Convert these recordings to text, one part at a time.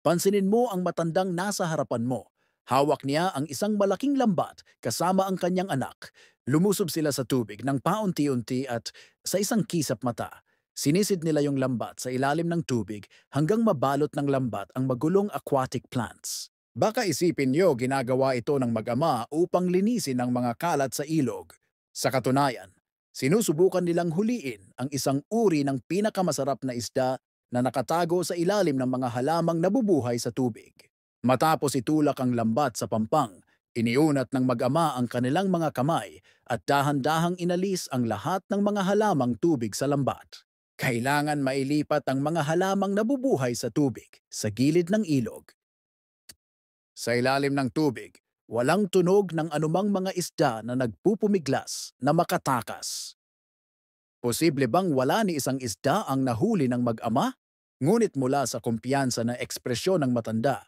Pansinin mo ang matandang nasa harapan mo. Hawak niya ang isang malaking lambat kasama ang kanyang anak. Lumusob sila sa tubig ng paunti-unti at sa isang kisap mata. Sinisid nila yung lambat sa ilalim ng tubig hanggang mabalot ng lambat ang magulong aquatic plants. Baka isipin niyo ginagawa ito ng mag-ama upang linisin ang mga kalat sa ilog. Sa katunayan, sinusubukan nilang huliin ang isang uri ng pinakamasarap na isda na nakatago sa ilalim ng mga halamang nabubuhay sa tubig. Matapos itulak ang lambat sa pampang, iniunat ng mag-ama ang kanilang mga kamay at dahan-dahang inalis ang lahat ng mga halamang tubig sa lambat. Kailangan mailipat ang mga halamang nabubuhay sa tubig sa gilid ng ilog. Sa ilalim ng tubig, walang tunog ng anumang mga isda na nagpupumiglas na makatakas. Posible bang wala ni isang isda ang nahuli ng mag-ama? Ngunit mula sa kumpiyansa na ekspresyon ng matanda,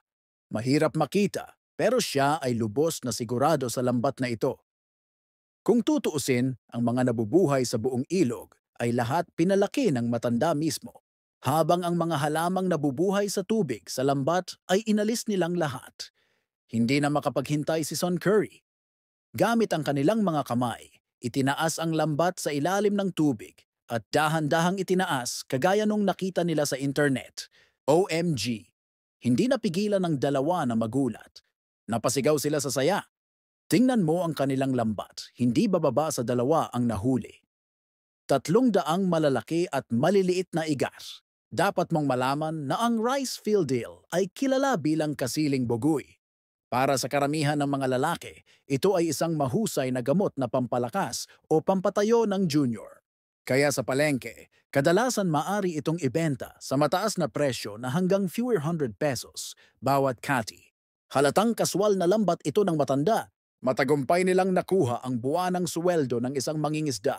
mahirap makita pero siya ay lubos na sigurado sa lambat na ito. Kung tutuusin, ang mga nabubuhay sa buong ilog ay lahat pinalaki ng matanda mismo, habang ang mga halamang nabubuhay sa tubig sa lambat ay inalis nilang lahat. Hindi na makapaghintay si Son Curry. Gamit ang kanilang mga kamay, itinaas ang lambat sa ilalim ng tubig at dahan-dahang itinaas kagaya nung nakita nila sa internet. OMG! Hindi napigilan ng dalawa na magulat. Napasigaw sila sa saya. Tingnan mo ang kanilang lambat, hindi bababa sa dalawa ang nahuli. 300 malalaki at maliliit na igar. Dapat mong malaman na ang rice field eel ay kilala bilang kasiling bugoy. Para sa karamihan ng mga lalaki, ito ay isang mahusay na gamot na pampalakas o pampatayo ng junior. Kaya sa palengke, kadalasan maari itong ibenta sa mataas na presyo na hanggang fewer hundred pesos bawat kati. Halatang kaswal na lambat ito ng matanda. Matagumpay nilang nakuha ang buwanang sweldo ng isang mangingisda.